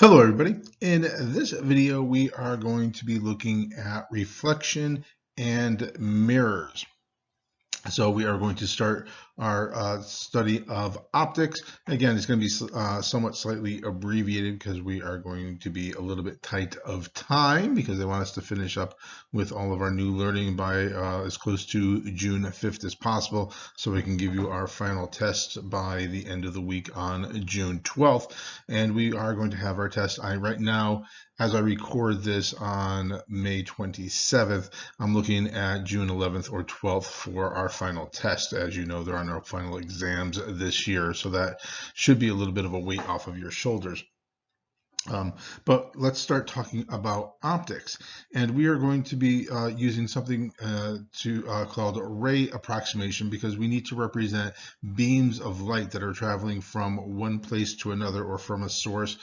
Hello everybody. In this video we are going to be looking at reflection and mirrors. So we are going to start our study of optics. Again, it's going to be somewhat slightly abbreviated because we are going to be a little bit tight of time because they want us to finish up with all of our new learning by as close to June 5th as possible, so we can give you our final test by the end of the week on June 12th. And we are going to have our test. Right now, as I record this on May 27th, I'm looking at June 11th or 12th for our final test. As you know, there are no final exams this year, so that should be a little bit of a weight off of your shoulders. But let's start talking about optics, and we are going to be using something called ray approximation, because we need to represent beams of light that are traveling from one place to another, or from a source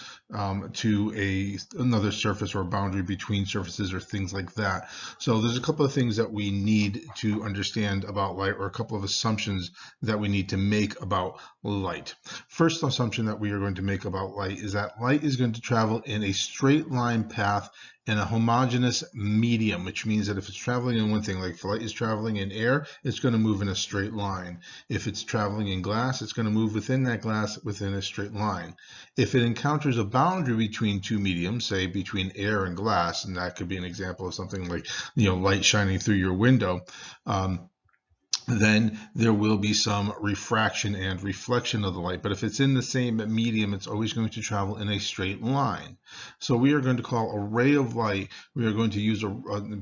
to another surface or boundary between surfaces or things like that. So there's a couple of things that we need to understand about light, or a couple of assumptions that we need to make about light. First assumption that we are going to make about light is that light is going to travel in a straight line path in a homogeneous medium, which means that if it's traveling in one thing, like if light is traveling in air, it's going to move in a straight line. If it's traveling in glass, it's going to move within that glass within a straight line. If it encounters a boundary between two mediums, say between air and glass, and that could be an example of something like, light shining through your window, then there will be some refraction and reflection of the light. But if it's in the same medium, it's always going to travel in a straight line. So we are going to call a ray of light, we are going to use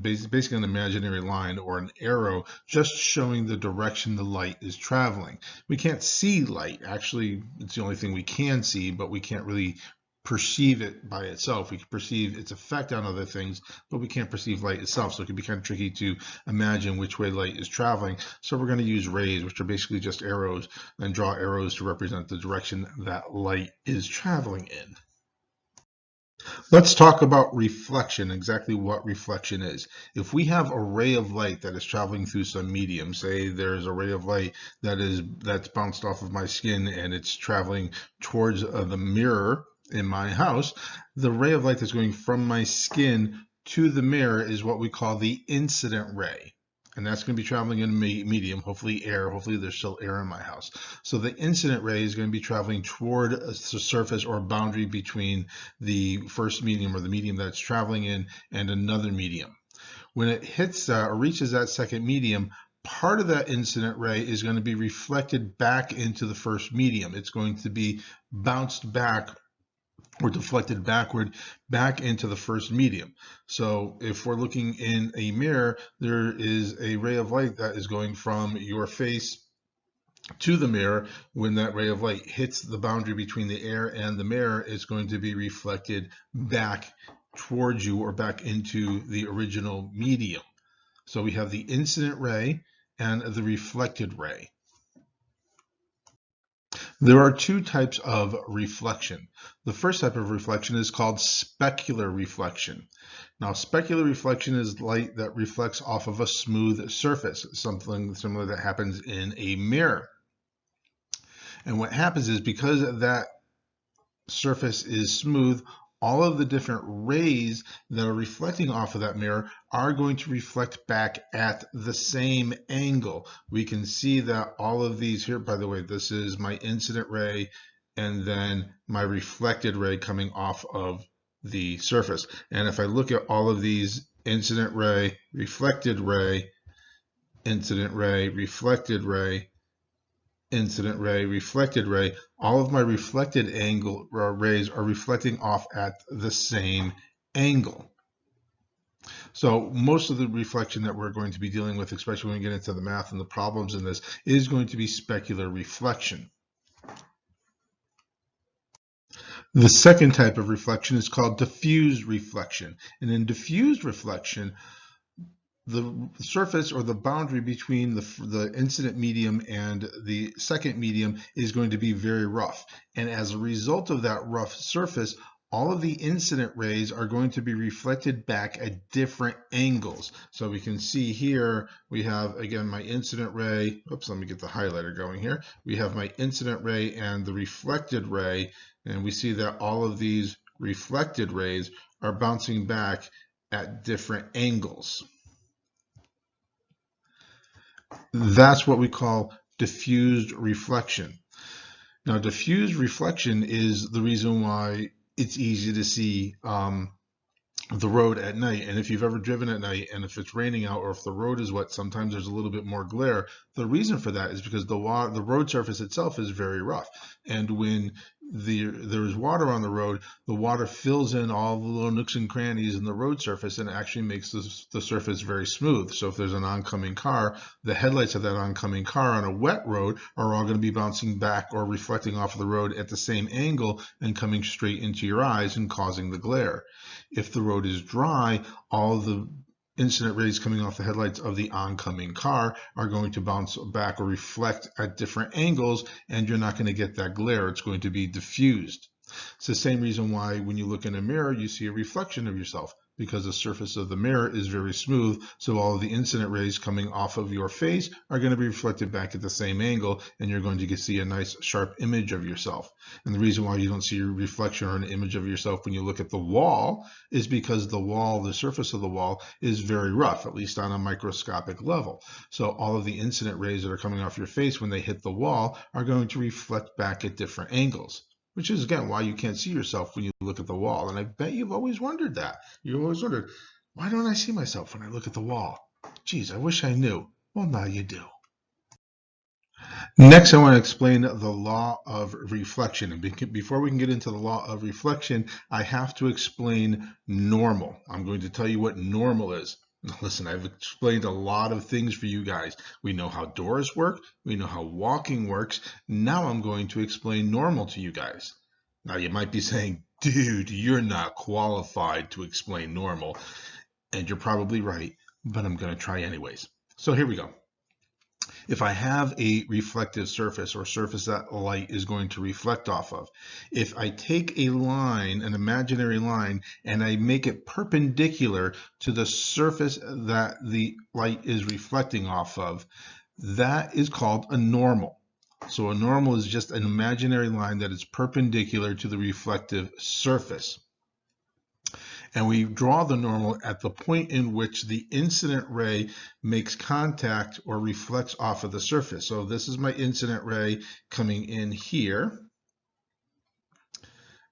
basically an imaginary line or an arrow, just showing the direction the light is traveling. We can't see light. Actually, it's the only thing we can see, but we can't really perceive it by itself. We can perceive its effect on other things, but we can't perceive light itself. So it can be kind of tricky to imagine which way light is traveling. So we're going to use rays, which are basically just arrows, and draw arrows to represent the direction that light is traveling in. Let's talk about reflection, exactly what reflection is. If we have a ray of light that is traveling through some medium, say there's a ray of light that's bounced off of my skin and it's traveling towards the mirror in my house, the ray of light that's going from my skin to the mirror is what we call the incident ray. And that's going to be traveling in a medium, hopefully air. Hopefully there's still air in my house. So the incident ray is going to be traveling toward a surface or a boundary between the first medium, or the medium that it's traveling in, and another medium. When it hits that or reaches that second medium, part of that incident ray is going to be reflected back into the first medium. It's going to be bounced back or deflected backward back into the first medium. So if we're looking in a mirror, there is a ray of light that is going from your face to the mirror. When that ray of light hits the boundary between the air and the mirror, it's going to be reflected back towards you, or back into the original medium. So we have the incident ray and the reflected ray. There are two types of reflection. The first type of reflection is called specular reflection. Now, specular reflection is light that reflects off of a smooth surface, something similar that happens in a mirror. And what happens is, because that surface is smooth, all of the different rays that are reflecting off of that mirror are going to reflect back at the same angle. We can see that all of these here, by the way, this is my incident ray and then my reflected ray coming off of the surface. And if I look at all of these, incident ray, reflected ray, incident ray, reflected ray, incident ray, reflected ray, all of my reflected angle rays are reflecting off at the same angle. So most of the reflection that we're going to be dealing with, especially when we get into the math and the problems in this, is going to be specular reflection. The second type of reflection is called diffuse reflection. And in diffuse reflection, the surface or the boundary between the incident medium and the second medium is going to be very rough. And as a result of that rough surface, all of the incident rays are going to be reflected back at different angles. So we can see here, we have, again, my incident ray. Oops, let me get the highlighter going here. We have my incident ray and the reflected ray, and we see that all of these reflected rays are bouncing back at different angles. That's what we call diffused reflection. Now, diffused reflection is the reason why it's easy to see the road at night. And if you've ever driven at night and if it's raining out or if the road is wet, sometimes there's a little bit more glare. The reason for that is because the road surface itself is very rough. And when there's water on the road, the water fills in all the little nooks and crannies in the road surface and actually makes the surface very smooth. So if there's an oncoming car, the headlights of that oncoming car on a wet road are all going to be bouncing back or reflecting off of the road at the same angle and coming straight into your eyes and causing the glare. If the road is dry, all the incident rays coming off the headlights of the oncoming car are going to bounce back or reflect at different angles, and you're not going to get that glare. It's going to be diffused. It's the same reason why when you look in a mirror, you see a reflection of yourself, because the surface of the mirror is very smooth, so all of the incident rays coming off of your face are going to be reflected back at the same angle, and you're going to see a nice sharp image of yourself. And the reason why you don't see a reflection or an image of yourself when you look at the wall is because the surface of the wall is very rough, at least on a microscopic level. So all of the incident rays that are coming off your face when they hit the wall are going to reflect back at different angles, which is, again, why you can't see yourself when you look at the wall. And I bet you've always wondered that. You've always wondered, why don't I see myself when I look at the wall? Geez, I wish I knew. Well, now you do. Next, I want to explain the law of reflection. And before we can get into the law of reflection, I have to explain normal. I'm going to tell you what normal is. Listen, I've explained a lot of things for you guys. We know how doors work. We know how walking works. Now I'm going to explain normal to you guys. Now you might be saying, dude, you're not qualified to explain normal. And you're probably right, but I'm going to try anyways. So here we go. If I have a reflective surface or surface that light is going to reflect off of, if I take a line, an imaginary line, and I make it perpendicular to the surface that the light is reflecting off of, that is called a normal. So a normal is just an imaginary line that is perpendicular to the reflective surface. And we draw the normal at the point in which the incident ray makes contact or reflects off of the surface. So this is my incident ray coming in here,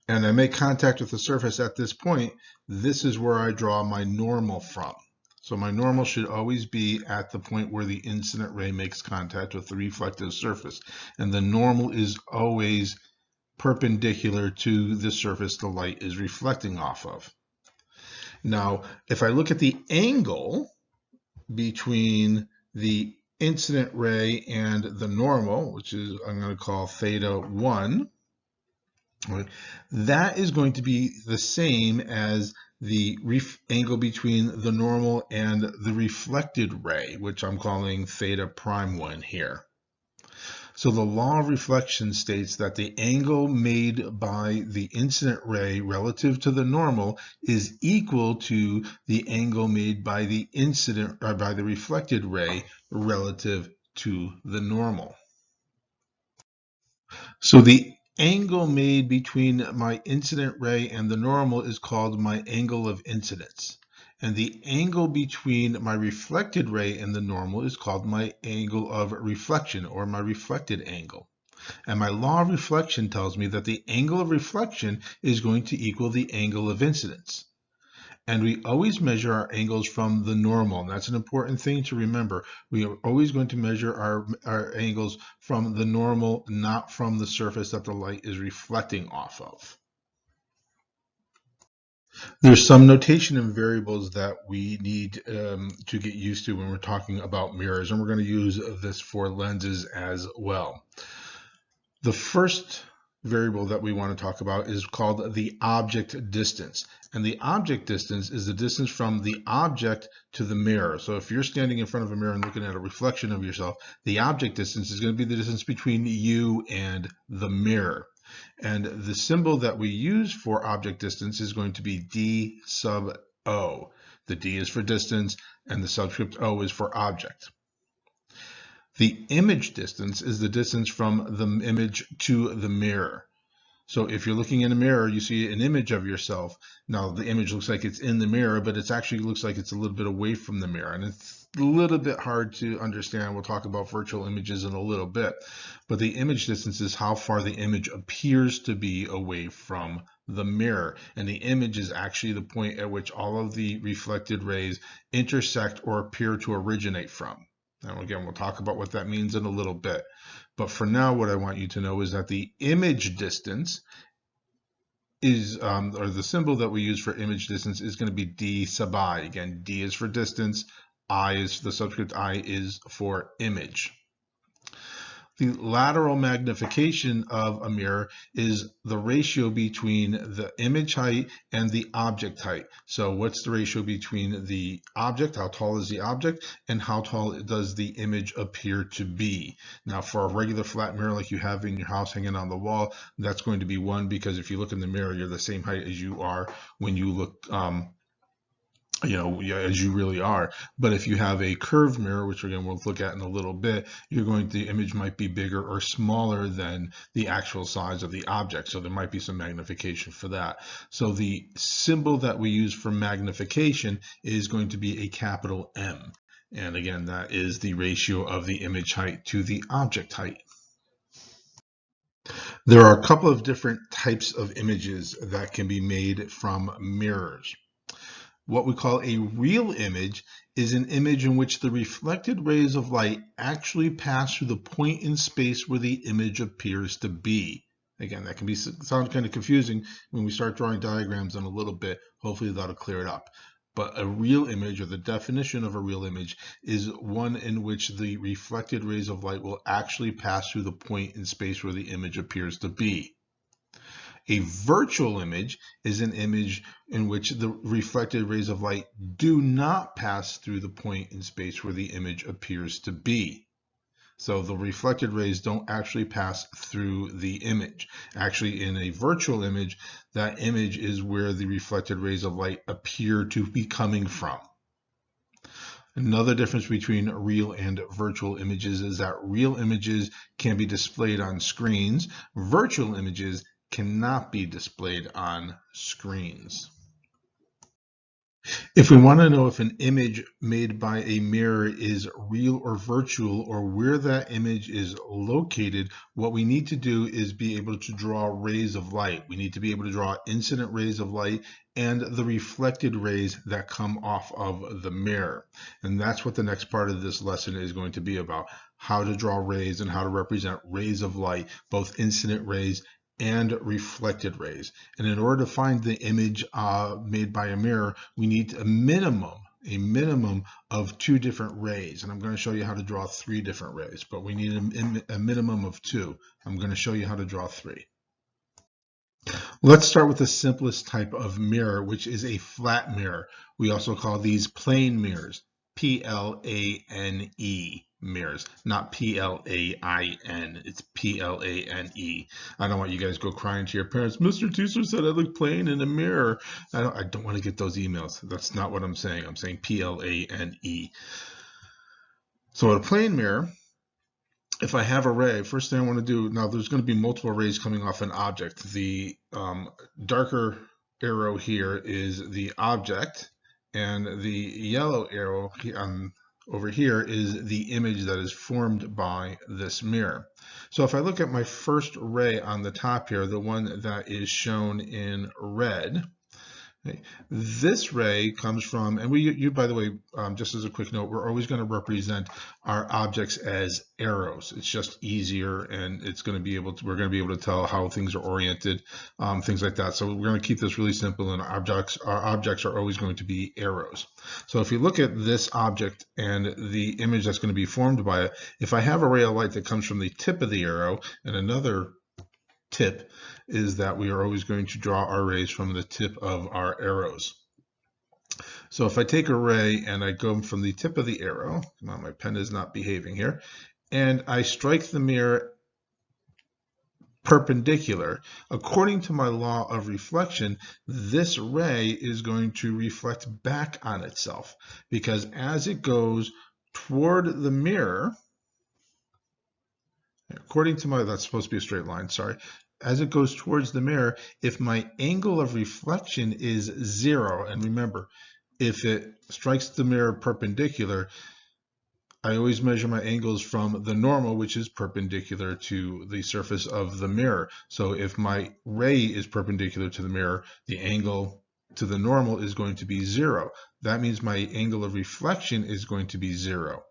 and I make contact with the surface at this point. This is where I draw my normal from. So my normal should always be at the point where the incident ray makes contact with the reflective surface. And the normal is always perpendicular to the surface the light is reflecting off of. Now, if I look at the angle between the incident ray and the normal, which is I'm going to call theta 1, that is going to be the same as the angle between the normal and the reflected ray, which I'm calling theta prime 1 here. So the law of reflection states that the angle made by the incident ray relative to the normal is equal to the angle made by the incident or by the reflected ray relative to the normal. So the angle made between my incident ray and the normal is called my angle of incidence. And the angle between my reflected ray and the normal is called my angle of reflection, or my reflected angle. And my law of reflection tells me that the angle of reflection is going to equal the angle of incidence. And we always measure our angles from the normal. And that's an important thing to remember. We are always going to measure our angles from the normal, not from the surface that the light is reflecting off of. There's some notation and variables that we need to get used to when we're talking about mirrors, and we're going to use this for lenses as well. The first variable that we want to talk about is called the object distance. And the object distance is the distance from the object to the mirror. So if you're standing in front of a mirror and looking at a reflection of yourself, the object distance is going to be the distance between you and the mirror. And the symbol that we use for object distance is going to be d sub o. The d is for distance and the subscript o is for object. The image distance is the distance from the image to the mirror. So if you're looking in a mirror, you see an image of yourself. Now the image looks like it's in the mirror, but it actually looks like it's a little bit away from the mirror. And it's a little bit hard to understand. We'll talk about virtual images in a little bit. But the image distance is how far the image appears to be away from the mirror. And the image is actually the point at which all of the reflected rays intersect or appear to originate from. Now again, we'll talk about what that means in a little bit. But for now, what I want you to know is that the image distance is, or the symbol that we use for image distance is going to be d sub I. Again, d is for distance, I is the subscript I is for image. The lateral magnification of a mirror is the ratio between the image height and the object height. So what's the ratio between the object, how tall is the object, and how tall does the image appear to be? Now for a regular flat mirror like you have in your house hanging on the wall, that's going to be 1, because if you look in the mirror, you're the same height as you are when you look as you really are. But if you have a curved mirror, which again we'll look at in a little bit, the image might be bigger or smaller than the actual size of the object. So there might be some magnification for that. So the symbol that we use for magnification is going to be a capital M. And again, that is the ratio of the image height to the object height. There are a couple of different types of images that can be made from mirrors. What we call a real image is an image in which the reflected rays of light actually pass through the point in space where the image appears to be. Again, that can sound kind of confusing when we start drawing diagrams in a little bit. Hopefully that'll clear it up. But a real image, or the definition of a real image, is one in which the reflected rays of light will actually pass through the point in space where the image appears to be. A virtual image is an image in which the reflected rays of light do not pass through the point in space where the image appears to be. So the reflected rays don't actually pass through the image. Actually, in a virtual image, that image is where the reflected rays of light appear to be coming from. Another difference between real and virtual images is that real images can be displayed on screens. Virtual images cannot be displayed on screens. If we want to know if an image made by a mirror is real or virtual, or where that image is located, what we need to do is be able to draw rays of light. We need to be able to draw incident rays of light and the reflected rays that come off of the mirror. And that's what the next part of this lesson is going to be about: how to draw rays and how to represent rays of light, both incident rays and reflected rays. And in order to find the image made by a mirror, we need a minimum of 2 different rays. And I'm going to show you how to draw 3 different rays, but we need a minimum of 2. I'm going to show you how to draw 3. Let's start with the simplest type of mirror, which is a flat mirror. We also call these plane mirrors, P-L-A-N-E mirrors, not P-L-A-I-N. It's P-L-A-N-E. I don't want you guys to go crying to your parents. Mr. Tiesler said I look plain in a mirror. I don't want to get those emails. That's not what I'm saying. I'm saying P-L-A-N-E. So a plane mirror, if I have a ray, first thing I want to do, now there's going to be multiple rays coming off an object. The darker arrow here is the object, and the yellow arrow over here is the image that is formed by this mirror. So if I look at my first ray on the top here, the one that is shown in red, this ray comes from, and by the way, just as a quick note, we're always going to represent our objects as arrows. It's just easier, and we're going to be able to tell how things are oriented, things like that. So we're going to keep this really simple, and our objects are always going to be arrows. So if you look at this object and the image that's going to be formed by it, if I have a ray of light that comes from the tip of the arrow, and another tip is that we are always going to draw our rays from the tip of our arrows. So if I take a ray and I go from the tip of the arrow, come on, my pen is not behaving here, and I strike the mirror perpendicular, according to my law of reflection, this ray is going to reflect back on itself, because as it goes toward the mirror, according to that's supposed to be a straight line, sorry. as it goes towards the mirror, if my angle of reflection is 0, and remember, if it strikes the mirror perpendicular, I always measure my angles from the normal, which is perpendicular to the surface of the mirror. So if my ray is perpendicular to the mirror, the angle to the normal is going to be 0. That means my angle of reflection is going to be 0.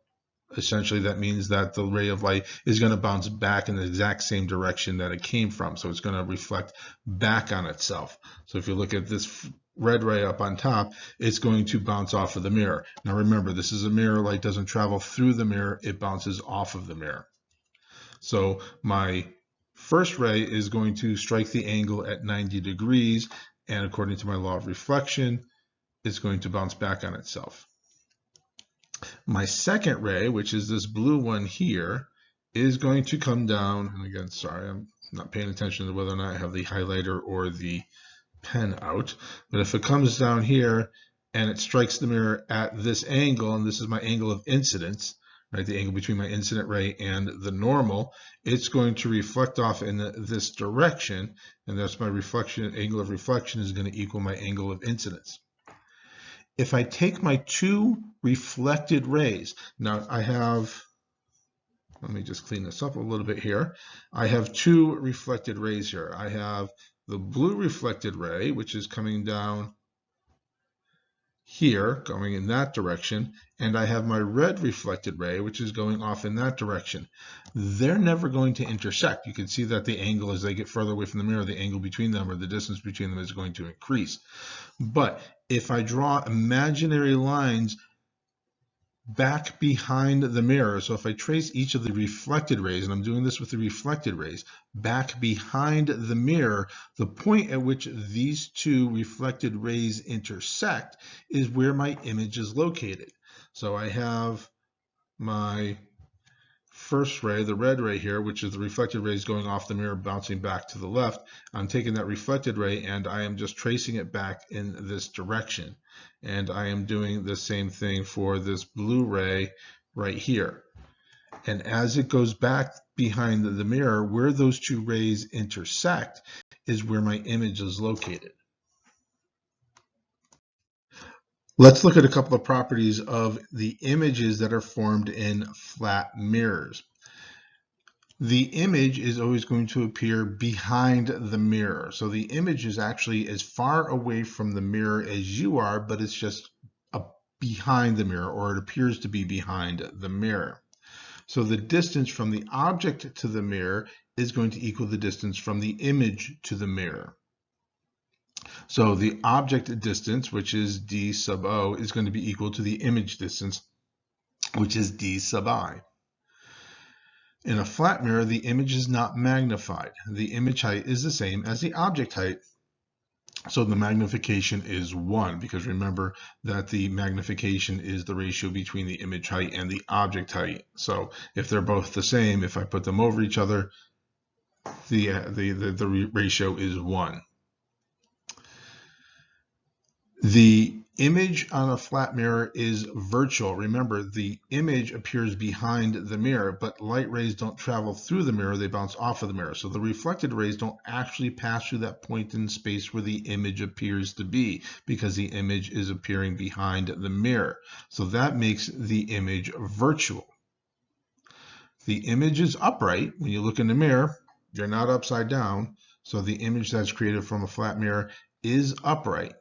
Essentially, that means that the ray of light is going to bounce back in the exact same direction that it came from. So it's going to reflect back on itself. So if you look at this red ray up on top, it's going to bounce off of the mirror. Now remember, this is a mirror. Light doesn't travel through the mirror. It bounces off of the mirror. So my first ray is going to strike the angle at 90 degrees. And according to my law of reflection, it's going to bounce back on itself. My second ray, which is this blue one here, is going to come down, and again, sorry, I'm not paying attention to whether or not I have the highlighter or the pen out, but if it comes down here and it strikes the mirror at this angle, and this is my angle of incidence, right, the angle between my incident ray and the normal, it's going to reflect off in this direction, and that's my reflection. Angle of reflection is going to equal my angle of incidence. If I take my two reflected rays, now I have, let me just clean this up a little bit here. I have two reflected rays here. I have the blue reflected ray, which is coming down here, going in that direction, and I have my red reflected ray, which is going off in that direction. They're never going to intersect. You can see that the angle, as they get further away from the mirror, the angle between them, or the distance between them, is going to increase. But if I draw imaginary lines back behind the mirror, so if I trace each of the reflected rays, and I'm doing this with the reflected rays, back behind the mirror, the point at which these two reflected rays intersect is where my image is located. So I have my first ray, the red ray here, which is the reflected rays going off the mirror, bouncing back to the left. I'm taking that reflected ray and I am just tracing it back in this direction. And I am doing the same thing for this blue ray right here. And as it goes back behind the mirror, where those two rays intersect is where my image is located. Let's look at a couple of properties of the images that are formed in flat mirrors. The image is always going to appear behind the mirror. So the image is actually as far away from the mirror as you are, but it's just behind the mirror, or it appears to be behind the mirror. So the distance from the object to the mirror is going to equal the distance from the image to the mirror. So the object distance, which is d sub o, is going to be equal to the image distance, which is d sub I. In a flat mirror, the image is not magnified. The image height is the same as the object height, so the magnification is 1, because remember that the magnification is the ratio between the image height and the object height. So if they're both the same, if I put them over each other, the ratio is 1. The image on a flat mirror is virtual. Remember, the image appears behind the mirror, but light rays don't travel through the mirror, they bounce off of the mirror. So the reflected rays don't actually pass through that point in space where the image appears to be, because the image is appearing behind the mirror. So that makes the image virtual. The image is upright. When you look in the mirror, you're not upside down. So the image that's created from a flat mirror is upright.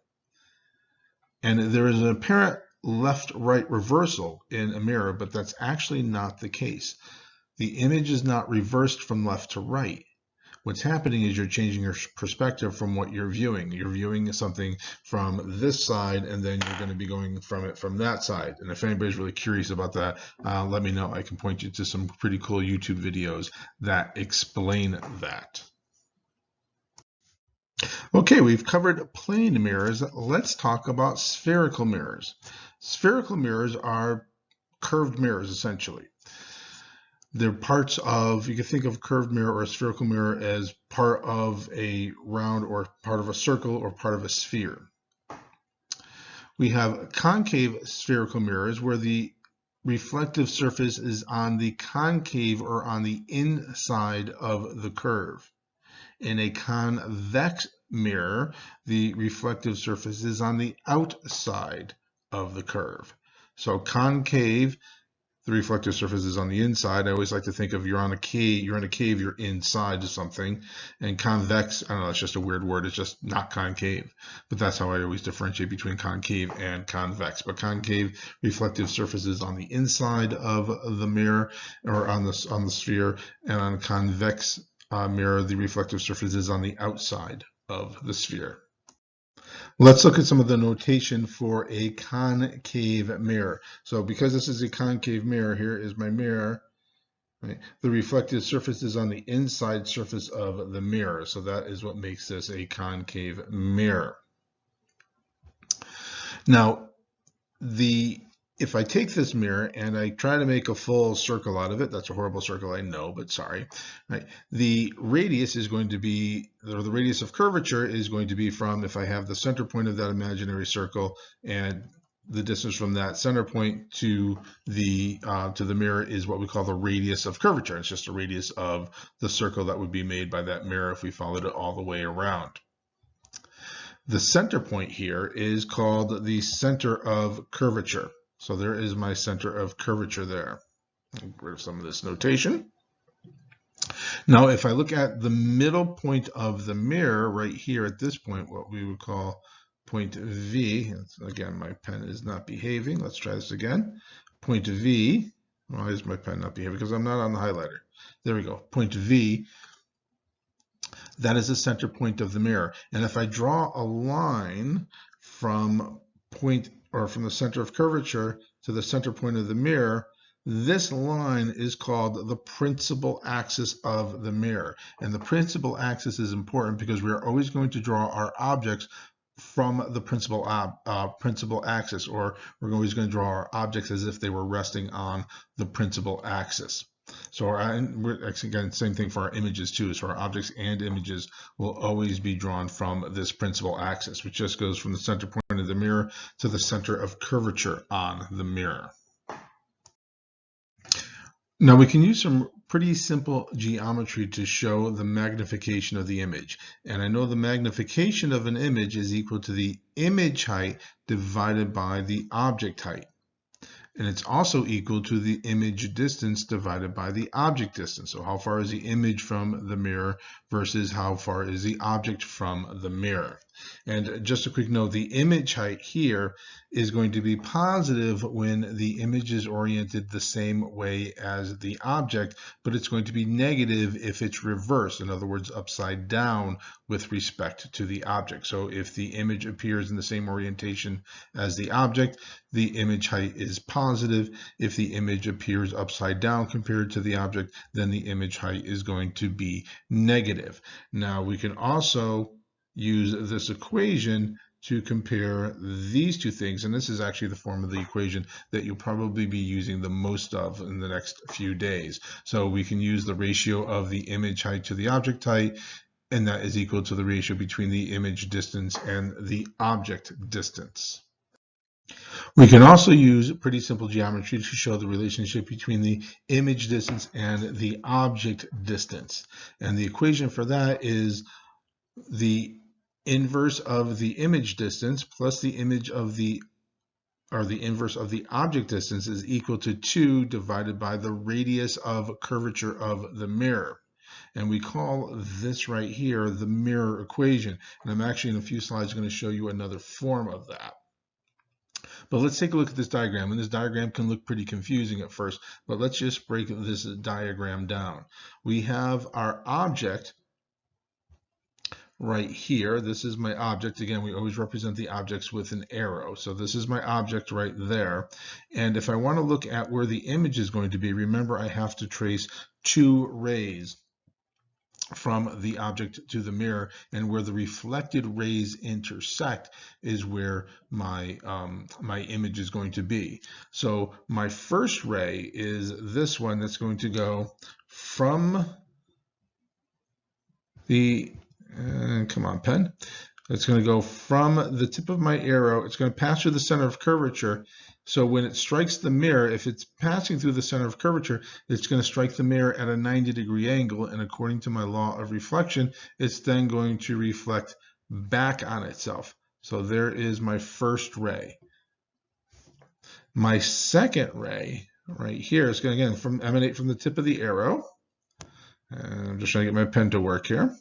And there is an apparent left-right reversal in a mirror, but that's actually not the case. The image is not reversed from left to right. What's happening is you're changing your perspective from what you're viewing. You're viewing something from this side, and then you're going to be going from it from that side. And if anybody's really curious about that, let me know. I can point you to some pretty cool YouTube videos that explain that. Okay, we've covered plane mirrors. Let's talk about spherical mirrors. Spherical mirrors are curved mirrors, essentially. They're parts of, you can think of a curved mirror or a spherical mirror as part of a round or part of a circle or part of a sphere. We have concave spherical mirrors where the reflective surface is on the concave or on the inside of the curve. In a convex mirror, the reflective surface is on the outside of the curve. So concave, the reflective surface is on the inside. I always like to think of you're in a cave, you're inside of something. And convex, I don't know, it's just a weird word. It's just not concave. But that's how I always differentiate between concave and convex. But concave reflective surface is on the inside of the mirror or on the sphere, and on a convex mirror, the reflective surface is on the outside of the sphere. Let's look at some of the notation for a concave mirror. So because this is a concave mirror, here is my mirror. Right? The reflective surface is on the inside surface of the mirror. So that is what makes this a concave mirror. Now, if I take this mirror and I try to make a full circle out of it, that's a horrible circle, I know, but sorry. Right? The radius is going to be, or the radius of curvature is going to be from, if I have the center point of that imaginary circle, and the distance from that center point to the mirror is what we call the radius of curvature. It's just a radius of the circle that would be made by that mirror if we followed it all the way around. The center point here is called the center of curvature. So there is my center of curvature there. I'll get rid of some of this notation. Now, if I look at the middle point of the mirror right here at this point, what we would call point V, again, my pen is not behaving. Let's try this again. Point V, why is my pen not behaving? Because I'm not on the highlighter. There we go, point V. That is the center point of the mirror. And if I draw a line from the center of curvature to the center point of the mirror, this line is called the principal axis of the mirror. And the principal axis is important because we are always going to draw our objects from the principal axis, or we're always going to draw our objects as if they were resting on the principal axis. So we're actually, again, same thing for our images too. So our objects and images will always be drawn from this principal axis, which just goes from the center point of the mirror to the center of curvature on the mirror. Now we can use some pretty simple geometry to show the magnification of the image. And I know the magnification of an image is equal to the image height divided by the object height. And it's also equal to the image distance divided by the object distance. So how far is the image from the mirror versus how far is the object from the mirror. And just a quick note, the image height here is going to be positive when the image is oriented the same way as the object, but it's going to be negative if it's reversed, in other words, upside down with respect to the object. So if the image appears in the same orientation as the object, the image height is positive. If the image appears upside down compared to the object, then the image height is going to be negative. Now we can also use this equation to compare these two things, and this is actually the form of the equation that you'll probably be using the most of in the next few days. So we can use the ratio of the image height to the object height, and that is equal to the ratio between the image distance and the object distance. We can also use pretty simple geometry to show the relationship between the image distance and the object distance. And the equation for that is the inverse of the image distance plus the inverse of the object distance is equal to 2 divided by the radius of curvature of the mirror. And we call this right here the mirror equation. And I'm actually in a few slides going to show you another form of that. But let's take a look at this diagram. And this diagram can look pretty confusing at first, but let's just break this diagram down. We have our object right here. This is my object. Again, we always represent the objects with an arrow. So this is my object right there. And if I want to look at where the image is going to be, remember I have to trace 2 rays from the object to the mirror, and where the reflected rays intersect is where my my image is going to be. So my first ray is this one that's going to go from the come on, pen. It's going to go from the tip of my arrow. It's going to pass through the center of curvature. So when it strikes the mirror, if it's passing through the center of curvature, it's going to strike the mirror at a 90-degree angle. And according to my law of reflection, it's then going to reflect back on itself. So there is my first ray. My second ray right here is going to, again, emanate from the tip of the arrow. And I'm just trying to get my pen to work here.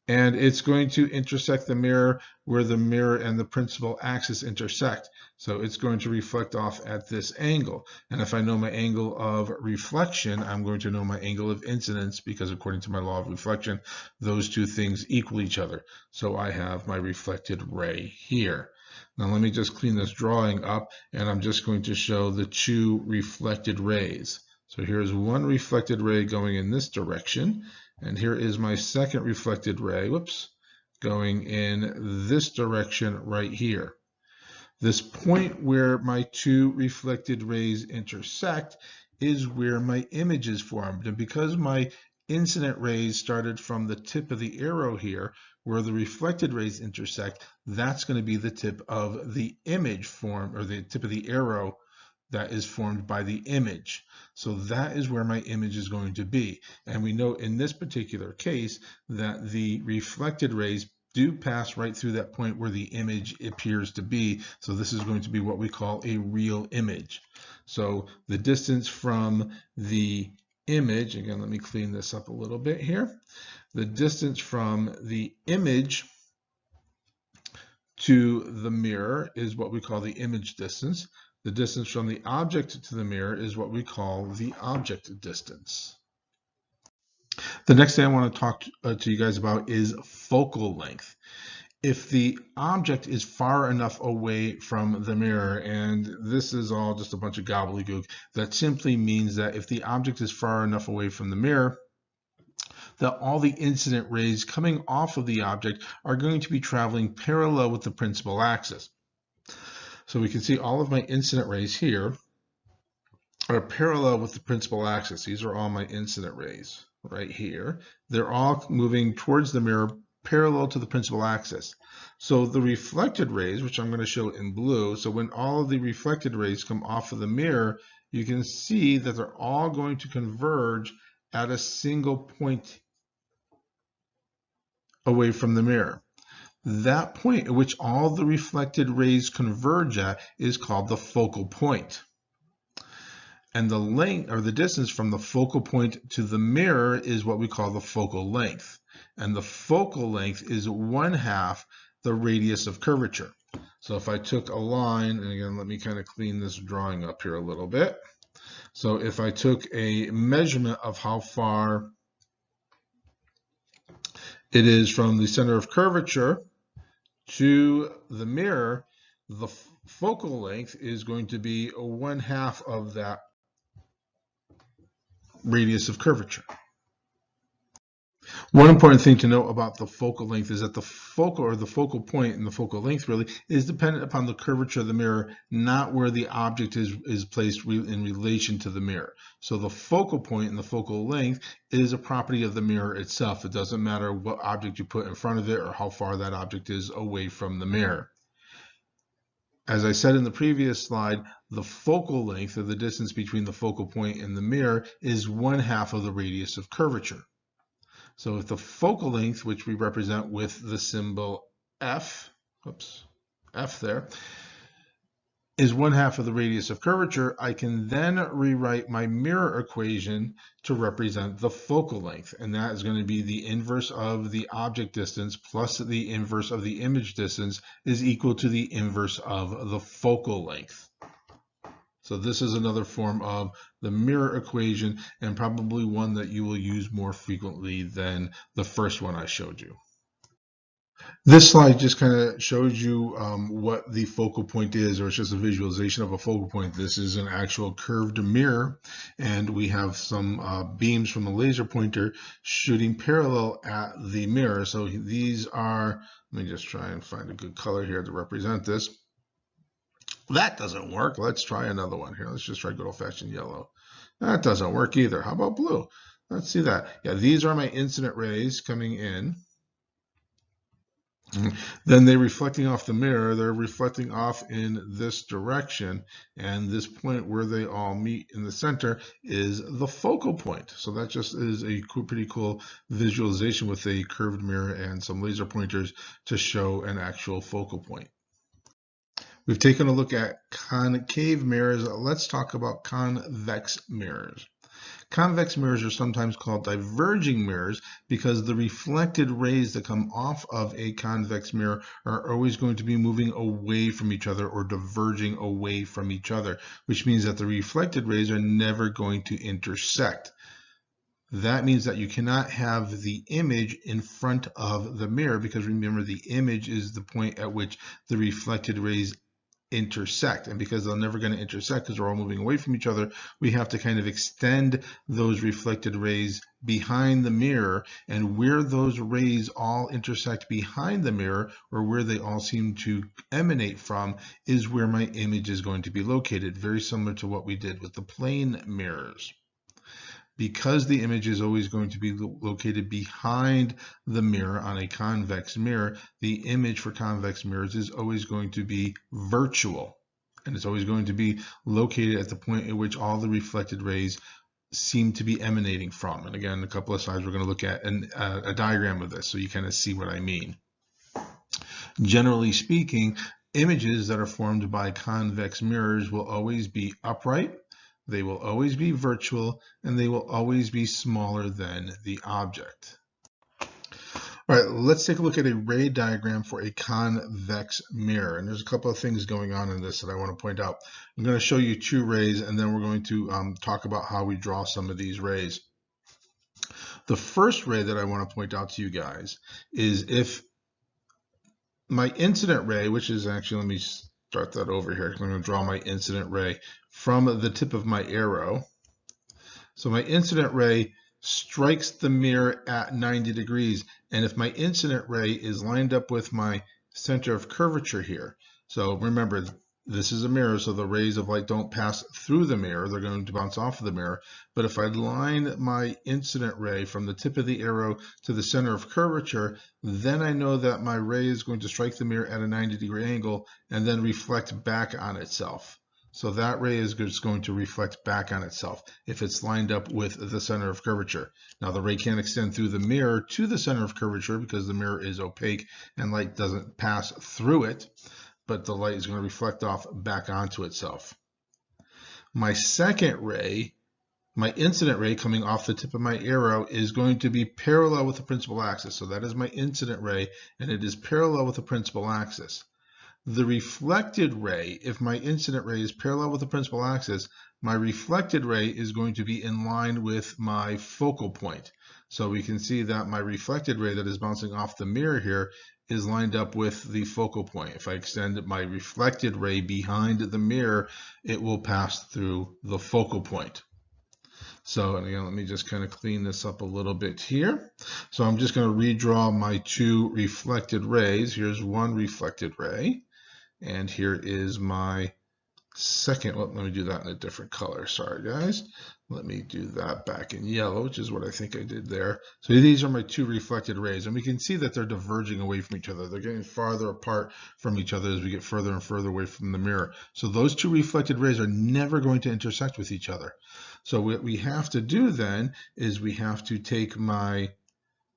And it's going to intersect the mirror where the mirror and the principal axis intersect. So it's going to reflect off at this angle. And if I know my angle of reflection, I'm going to know my angle of incidence, because according to my law of reflection, those two things equal each other. So I have my reflected ray here. Now let me just clean this drawing up, and I'm just going to show the two reflected rays. So here's one reflected ray going in this direction, and here is my second reflected ray, going in this direction right here. This point where my two reflected rays intersect is where my image is formed. And because my incident rays started from the tip of the arrow here, where the reflected rays intersect, that's going to be the tip of the image form, or the tip of the arrow that is formed by the image. So that is where my image is going to be. And we know in this particular case that the reflected rays do pass right through that point where the image appears to be. So this is going to be what we call a real image. So the distance from the image, again, let me clean this up a little bit here. The distance from the image to the mirror is what we call the image distance. The distance from the object to the mirror is what we call the object distance. The next thing I want to talk to you guys about is focal length. If the object is far enough away from the mirror, and this is all just a bunch of gobbledygook, that simply means that if the object is far enough away from the mirror, that all the incident rays coming off of the object are going to be traveling parallel with the principal axis. So we can see all of my incident rays here are parallel with the principal axis. These are all my incident rays right here. They're all moving towards the mirror parallel to the principal axis. So the reflected rays, which I'm going to show in blue, so when all of the reflected rays come off of the mirror, you can see that they're all going to converge at a single point away from the mirror. That point at which all the reflected rays converge at is called the focal point. And the length, or the distance from the focal point to the mirror, is what we call the focal length. And the focal length is 1/2 the radius of curvature. So if I took a line, and again, let me kind of clean this drawing up here a little bit. So if I took a measurement of how far it is from the center of curvature to the mirror, the focal length is going to be 1/2 of that radius of curvature. One important thing to note about the focal length is that the focal point and the focal length really is dependent upon the curvature of the mirror, not where the object is placed in relation to the mirror. So the focal point and the focal length is a property of the mirror itself. It doesn't matter what object you put in front of it or how far that object is away from the mirror. As I said in the previous slide, the focal length, or the distance between the focal point and the mirror, is 1/2 of the radius of curvature. So if the focal length, which we represent with the symbol F, F there, is 1/2 of the radius of curvature, I can then rewrite my mirror equation to represent the focal length. And that is going to be the inverse of the object distance plus the inverse of the image distance is equal to the inverse of the focal length. So this is another form of the mirror equation, and probably one that you will use more frequently than the first one I showed you. This slide just kind of shows you what the focal point is, or it's just a visualization of a focal point. This is an actual curved mirror, and we have some beams from a laser pointer shooting parallel at the mirror. So these are, let me just try and find a good color here to represent this. That doesn't work. Let's try another one here. Let's just try good old-fashioned yellow. That doesn't work either. How about blue? Let's see that. Yeah, these are my incident rays coming in. Then they're reflecting off the mirror, they're reflecting off in this direction, and this point where they all meet in the center is the focal point. So that just is a pretty cool visualization with a curved mirror and some laser pointers to show an actual focal point. We've taken a look at concave mirrors. Let's talk about convex mirrors. Convex mirrors are sometimes called diverging mirrors because the reflected rays that come off of a convex mirror are always going to be moving away from each other or diverging away from each other, which means that the reflected rays are never going to intersect. That means that you cannot have the image in front of the mirror, because remember, the image is the point at which the reflected rays intersect, and because they're never going to intersect because they're all moving away from each other, we have to kind of extend those reflected rays behind the mirror, and where those rays all intersect behind the mirror, or where they all seem to emanate from, is where my image is going to be located, very similar to what we did with the plane mirrors. Because the image is always going to be located behind the mirror on a convex mirror, the image for convex mirrors is always going to be virtual. And it's always going to be located at the point at which all the reflected rays seem to be emanating from. And again, in a couple of slides, we're going to look at a diagram of this so you kind of see what I mean. Generally speaking, images that are formed by convex mirrors will always be upright, they will always be virtual, and they will always be smaller than the object. All right, let's take a look at a ray diagram for a convex mirror. And there's a couple of things going on in this that I want to point out. I'm going to show you two rays, and then we're going to talk about how we draw some of these rays. The first ray that I want to point out to you guys is if my incident ray, which is actually, let me start that over here. I'm going to draw my incident ray from the tip of my arrow. So my incident ray strikes the mirror at 90 degrees. And if my incident ray is lined up with my center of curvature here, so remember, this is a mirror, so the rays of light don't pass through the mirror, they're going to bounce off of the mirror. But if I line my incident ray from the tip of the arrow to the center of curvature, then I know that my ray is going to strike the mirror at a 90-degree angle and then reflect back on itself. So that ray is just going to reflect back on itself if it's lined up with the center of curvature. Now the ray can't extend through the mirror to the center of curvature because the mirror is opaque and light doesn't pass through it, but the light is going to reflect off back onto itself. My second ray, my incident ray coming off the tip of my arrow, is going to be parallel with the principal axis. So that is my incident ray, and it is parallel with the principal axis. The reflected ray, if my incident ray is parallel with the principal axis, my reflected ray is going to be in line with my focal point. So we can see that my reflected ray that is bouncing off the mirror here is lined up with the focal point. If I extend my reflected ray behind the mirror, it will pass through the focal point. So, and again, let me just kind of clean this up a little bit here. So I'm just going to redraw my two reflected rays. Here's one reflected ray. And here is my second. Well, let me do that in a different color. Sorry, guys. Let me do that back in yellow, which is what I think I did there. So these are my two reflected rays, and we can see that they're diverging away from each other. They're getting farther apart from each other as we get further and further away from the mirror. So those two reflected rays are never going to intersect with each other. So what we have to do then is we have to take my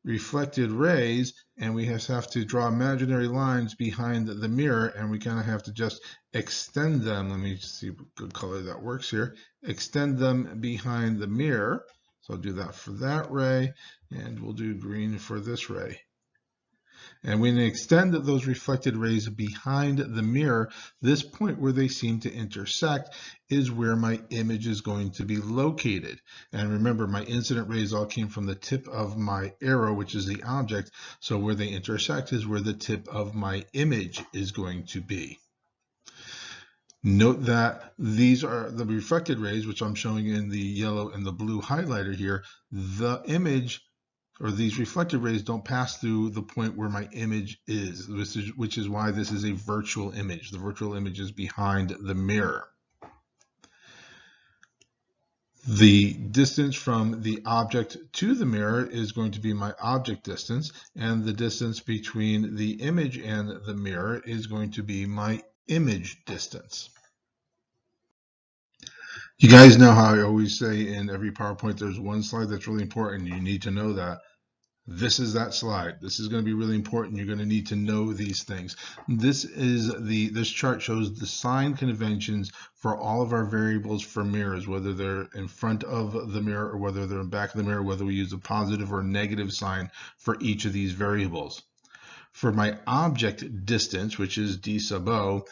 reflected rays and we have to draw imaginary lines behind the mirror, and we kind of have to just extend them. Let me see what good color that works here. Extend them behind the mirror. So I'll do that for that ray, and we'll do green for this ray. And when we extend those reflected rays behind the mirror, this point where they seem to intersect is where my image is going to be located. And remember, my incident rays all came from the tip of my arrow, which is the object. So where they intersect is where the tip of my image is going to be. Note that these are the reflected rays, which I'm showing in the yellow and the blue highlighter here. The image, or these reflected rays, don't pass through the point where my image is, which is why this is a virtual image. The virtual image is behind the mirror. The distance from the object to the mirror is going to be my object distance, and the distance between the image and the mirror is going to be my image distance. You guys know how I always say in every PowerPoint there's one slide that's really important. You need to know that. This is that slide. This is going to be really important. You're going to need to know these things. This chart shows the sign conventions for all of our variables for mirrors, whether they're in front of the mirror or whether they're in back of the mirror, whether we use a positive or negative sign for each of these variables. For my object distance, which is d sub o,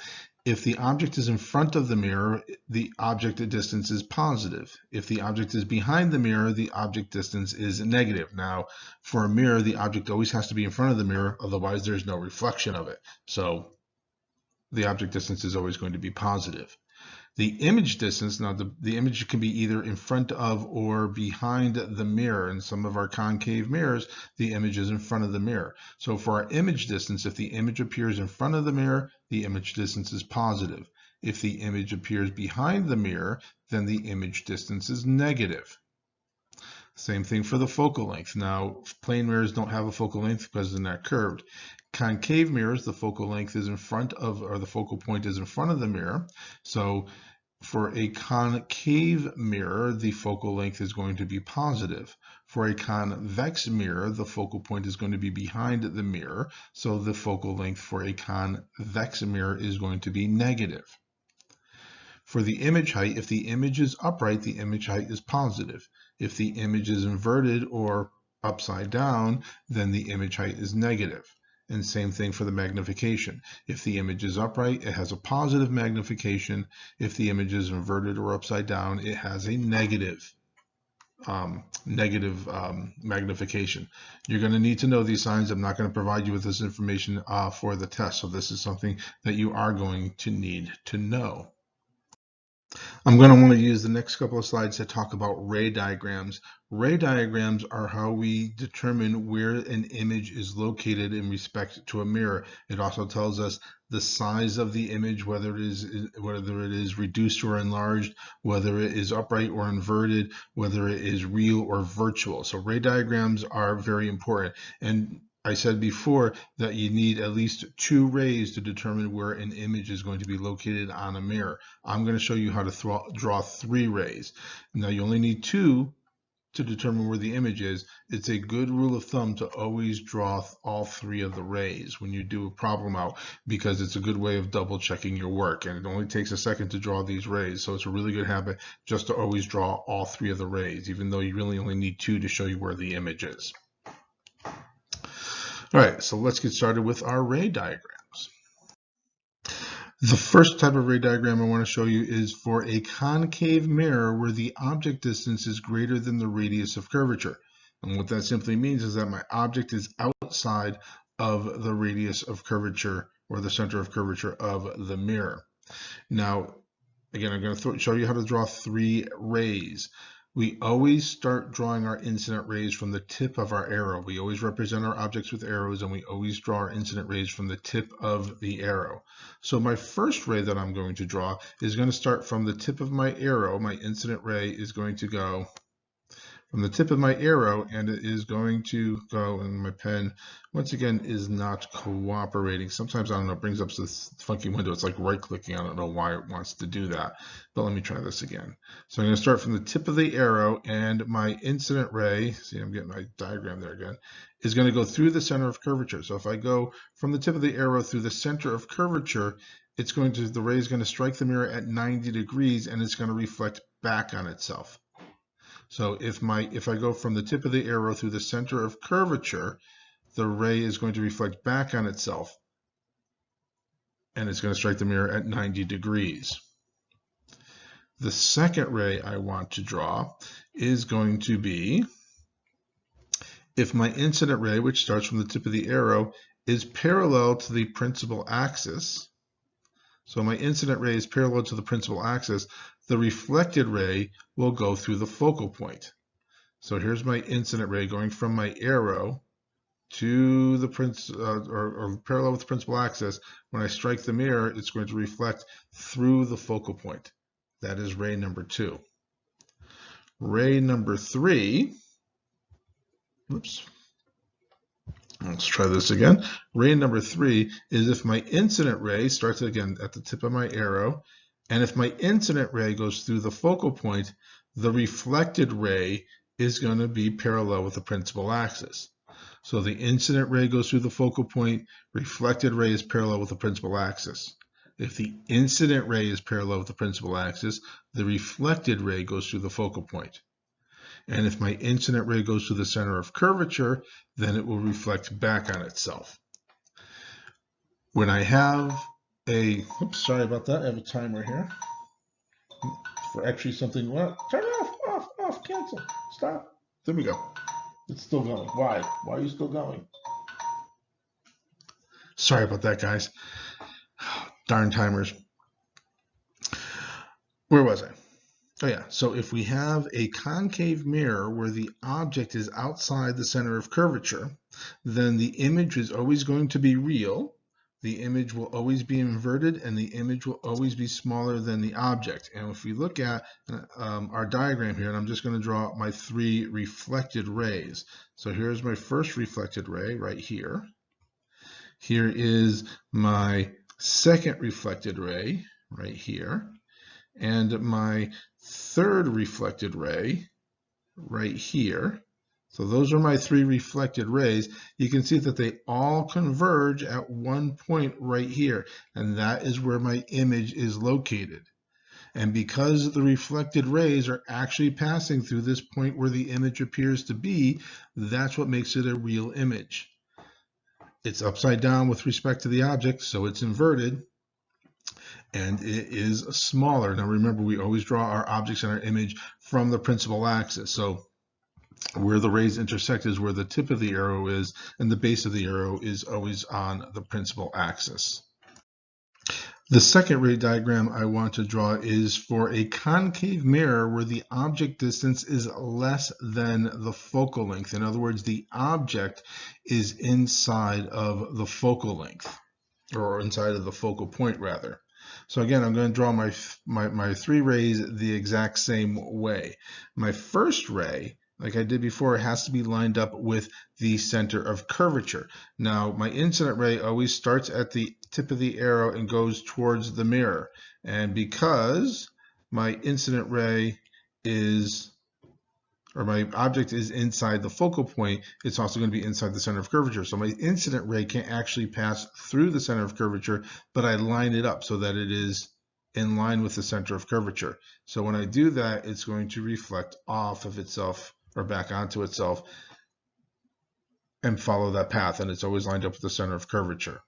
if the object is in front of the mirror, the object distance is positive. If the object is behind the mirror, the object distance is negative. Now, for a mirror, the object always has to be in front of the mirror, otherwise there's no reflection of it. So the object distance is always going to be positive. The image distance, now the image can be either in front of or behind the mirror. In some of our concave mirrors, the image is in front of the mirror. So for our image distance, if the image appears in front of the mirror, the image distance is positive. If the image appears behind the mirror, then the image distance is negative. Same thing for the focal length. Now, plane mirrors don't have a focal length because they're not curved. Concave mirrors, the focal length is in front of, or the focal point is in front of the mirror. So for a concave mirror, the focal length is going to be positive. For a convex mirror, the focal point is going to be behind the mirror. So the focal length for a convex mirror is going to be negative. For the image height, if the image is upright, the image height is positive. If the image is inverted or upside down, then the image height is negative. And same thing for the magnification. If the image is upright, it has a positive magnification. If the image is inverted or upside down, it has a negative magnification. You're going to need to know these signs. I'm not going to provide you with this information for the test. So this is something that you are going to need to know. I'm going to want to use the next couple of slides to talk about ray diagrams. Ray diagrams are how we determine where an image is located in respect to a mirror. It also tells us the size of the image, whether it is reduced or enlarged, whether it is upright or inverted, whether it is real or virtual. So ray diagrams are very important. And I said before that you need at least 2 rays to determine where an image is going to be located on a mirror. I'm going to show you how to draw 3 rays. Now you only need 2 to determine where the image is. It's a good rule of thumb to always draw all 3 of the rays when you do a problem out, because it's a good way of double checking your work, and it only takes a second to draw these rays. So it's a really good habit just to always draw all 3 of the rays, even though you really only need 2 to show you where the image is. All right, so let's get started with our ray diagrams. The first type of ray diagram I want to show you is for a concave mirror where the object distance is greater than the radius of curvature. And what that simply means is that my object is outside of the radius of curvature or the center of curvature of the mirror. Now, again, I'm going to show you how to draw 3 rays. We always start drawing our incident rays from the tip of our arrow. We always represent our objects with arrows, and we always draw our incident rays from the tip of the arrow. So my first ray that I'm going to draw is going to start from the tip of my arrow. My incident ray is going to go from the tip of my arrow, and it is going to go, and my pen, once again, is not cooperating. Sometimes, I don't know, it brings up this funky window. It's like right-clicking. I don't know why it wants to do that, but let me try this again. So I'm going to start from the tip of the arrow, and my incident ray, see, I'm getting my diagram there again, is going to go through the center of curvature. So if I go from the tip of the arrow through the center of curvature, the ray is going to strike the mirror at 90 degrees, and it's going to reflect back on itself. So if I go from the tip of the arrow through the center of curvature, the ray is going to reflect back on itself, and it's going to strike the mirror at 90 degrees. The second ray I want to draw is going to be if my incident ray, which starts from the tip of the arrow, is parallel to the principal axis. So my incident ray is parallel to the principal axis. The reflected ray will go through the focal point. So here's my incident ray going from my arrow to the or parallel with the principal axis. When I strike the mirror, it's going to reflect through the focal point. That is ray number 2. ray number 3, oops, let's try this again. Ray number 3 is if my incident ray starts again at the tip of my arrow, and if my incident ray goes through the focal point, the reflected ray is going to be parallel with the principal axis. So the incident ray goes through the focal point, reflected ray is parallel with the principal axis. If the incident ray is parallel with the principal axis, the reflected ray goes through the focal point. And if my incident ray goes to the center of curvature, then it will reflect back on itself. When I have a, oops, sorry about that, I have a timer here for actually something, well, turn it off, cancel, stop. There we go. It's still going. Why? Why are you still going? Sorry about that, guys. Darn timers. Where was I? Oh yeah, so if we have a concave mirror where the object is outside the center of curvature, then the image is always going to be real, the image will always be inverted, and the image will always be smaller than the object. And if we look at our diagram here, and I'm just going to draw my 3 reflected rays. So here's my first reflected ray right here. Here is my second reflected ray right here. And my third reflected ray right here. So those are my 3 reflected rays. You can see that they all converge at one point right here, and that is where my image is located. And because the reflected rays are actually passing through this point where the image appears to be, that's what makes it a real image. It's upside down with respect to the object, so it's inverted. And it is smaller. Now remember, we always draw our objects in our image from the principal axis. So where the rays intersect is where the tip of the arrow is, and the base of the arrow is always on the principal axis. The second ray diagram I want to draw is for a concave mirror where the object distance is less than the focal length. In other words, the object is inside of the focal length, or inside of the focal point rather. So again, I'm going to draw my 3 rays the exact same way. My first ray, like I did before, has to be lined up with the center of curvature. Now, my incident ray always starts at the tip of the arrow and goes towards the mirror. And because my incident ray is, or my object is inside the focal point, it's also going to be inside the center of curvature. So my incident ray can't actually pass through the center of curvature, but I line it up so that it is in line with the center of curvature. So when I do that, it's going to reflect off of itself or back onto itself and follow that path, and it's always lined up with the center of curvature.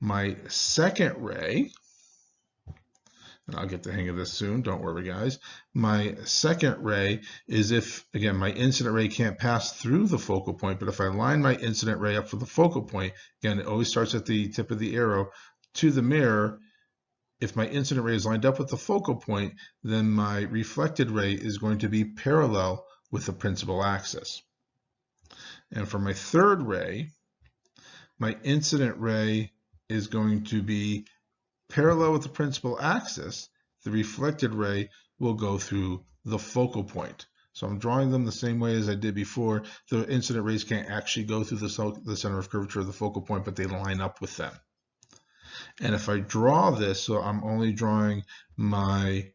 My second ray, and I'll get the hang of this soon, don't worry guys. My second ray is if, again, my incident ray can't pass through the focal point, but if I line my incident ray up for the focal point, again, it always starts at the tip of the arrow to the mirror. If my incident ray is lined up with the focal point, then my reflected ray is going to be parallel with the principal axis. And for my third ray, my incident ray is going to be parallel with the principal axis. The reflected ray will go through the focal point. So I'm drawing them the same way as I did before. The incident rays can't actually go through the center of curvature of the focal point, but they line up with them. And if I draw this, so I'm only drawing my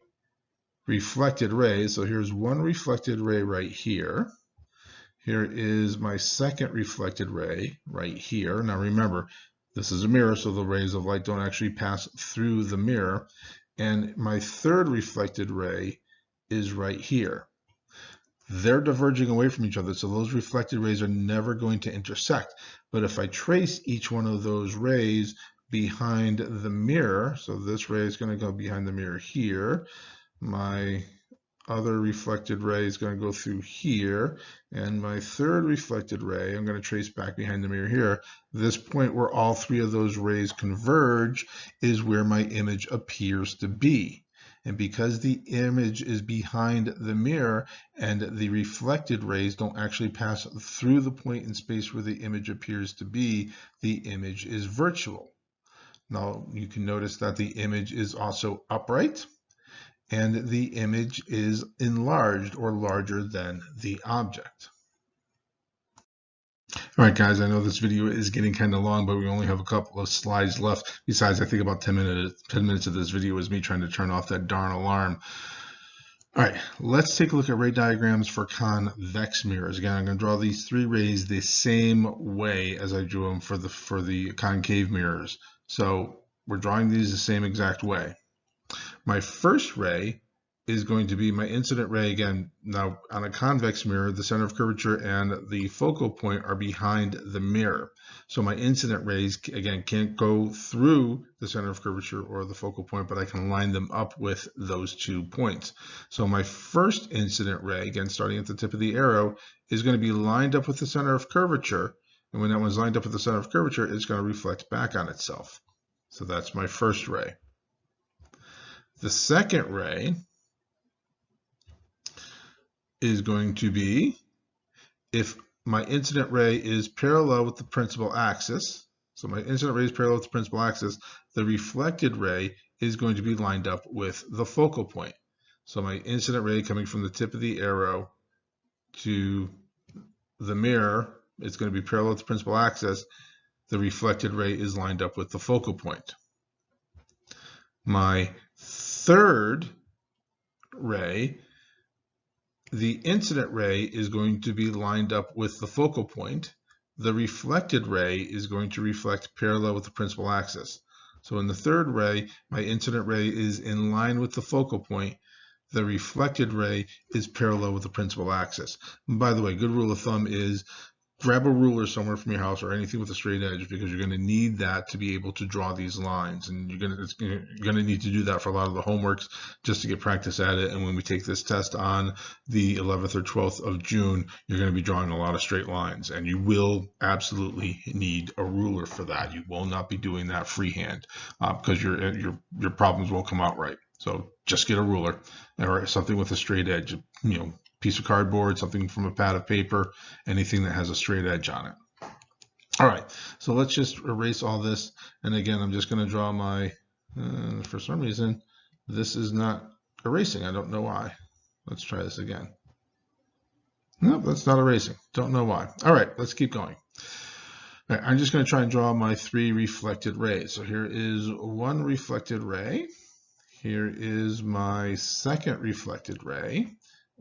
reflected rays. So here's one reflected ray right here. Here is my second reflected ray right here. Now remember, this is a mirror, so the rays of light don't actually pass through the mirror. And my third reflected ray is right here. They're diverging away from each other, so those reflected rays are never going to intersect. But if I trace each one of those rays behind the mirror, so this ray is going to go behind the mirror here, my other reflected ray is going to go through here, and my third reflected ray I'm going to trace back behind the mirror here. This point where all 3 of those rays converge is where my image appears to be. And because the image is behind the mirror and the reflected rays don't actually pass through the point in space where the image appears to be, the image is virtual. Now you can notice that the image is also upright. and the image is enlarged or larger than the object. All right, guys, I know this video is getting kind of long, but we only have a couple of slides left. Besides, I think about 10 minutes of this video is me trying to turn off that darn alarm. All right, let's take a look at ray diagrams for convex mirrors. Again, I'm going to draw these three rays the same way as I drew them for the concave mirrors. So we're drawing these the same exact way. My first ray is going to be my incident ray. Again, now on a convex mirror, the center of curvature and the focal point are behind the mirror. So my incident rays, again, can't go through the center of curvature or the focal point, but I can line them up with those 2 points. So my first incident ray, again, starting at the tip of the arrow, is going to be lined up with the center of curvature. And when that one's lined up with the center of curvature, it's going to reflect back on itself. So that's my first ray. The second ray is going to be, if my incident ray is parallel with the principal axis, so my incident ray is parallel with the principal axis, the reflected ray is going to be lined up with the focal point. So my incident ray coming from the tip of the arrow to the mirror, it's going to be parallel with the principal axis. The reflected ray is lined up with the focal point. My third ray, the incident ray is going to be lined up with the focal point. The reflected ray is going to reflect parallel with the principal axis. So in the third ray, my incident ray is in line with the focal point. The reflected ray is parallel with the principal axis. And by the way, good rule of thumb is grab a ruler somewhere from your house or anything with a straight edge, because you're going to need that to be able to draw these lines, and you're going to need to do that for a lot of the homeworks just to get practice at it. And when we take this test on the 11th or 12th of June, you're going to be drawing a lot of straight lines, and you will absolutely need a ruler for that. You will not be doing that freehand because your problems won't come out right. So just get a ruler or something with a straight edge, piece of cardboard, something from a pad of paper, anything that has a straight edge on it. All right, so let's just erase all this. And again, I'm just going to draw my, for some reason, this is not erasing. I don't know why. Let's try this again. Nope, that's not erasing. Don't know why. All right, let's keep going. All right, I'm just going to try and draw my 3 reflected rays. So here is one reflected ray. Here is my second reflected ray.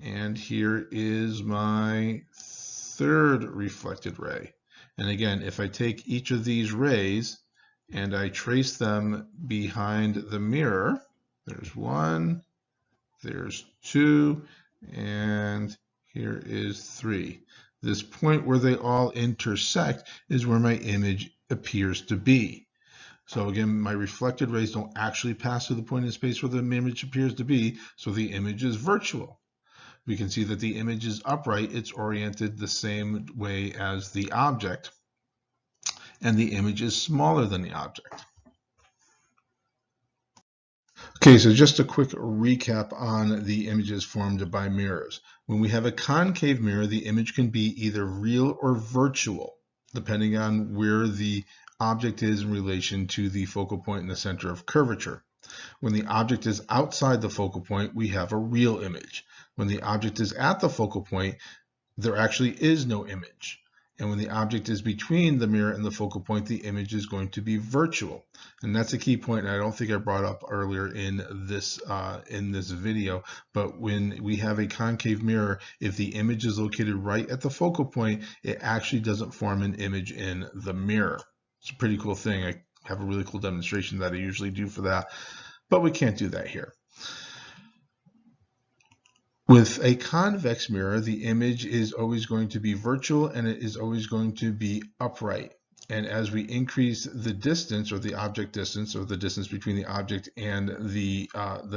And here is my third reflected ray. And again, if I take each of these rays and I trace them behind the mirror, there's 1, there's 2, and here is 3. This point where they all intersect is where my image appears to be. So again, my reflected rays don't actually pass through the point in space where the image appears to be, so the image is virtual. We can see that the image is upright. It's oriented the same way as the object, and the image is smaller than the object. Okay, so just a quick recap on the images formed by mirrors. When we have a concave mirror, the image can be either real or virtual, depending on where the object is in relation to the focal point in the center of curvature. When the object is outside the focal point, we have a real image. When the object is at the focal point, there actually is no image. And when the object is between the mirror and the focal point, the image is going to be virtual. And that's a key point, and I don't think I brought up earlier in this video, but when we have a concave mirror, if the image is located right at the focal point, it actually doesn't form an image in the mirror. It's a pretty cool thing. I have a really cool demonstration that I usually do for that, but we can't do that here. With a convex mirror, the image is always going to be virtual, and it is always going to be upright. And as we increase the distance, or the object distance, or the distance between the object and the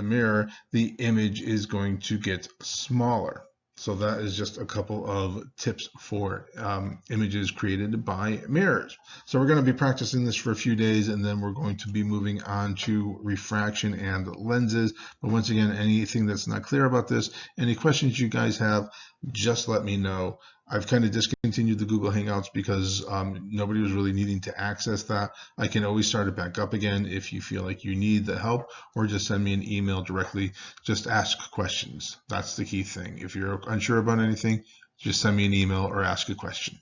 mirror, the image is going to get smaller. So that is just a couple of tips for images created by mirrors. So we're going to be practicing this for a few days, and then we're going to be moving on to refraction and lenses. But once again, anything that's not clear about this, any questions you guys have, just let me know. I've kind of discontinued the Google Hangouts because nobody was really needing to access that. I can always start it back up again if you feel like you need the help, or just send me an email directly. Just ask questions. That's the key thing. If you're unsure about anything, just send me an email or ask a question.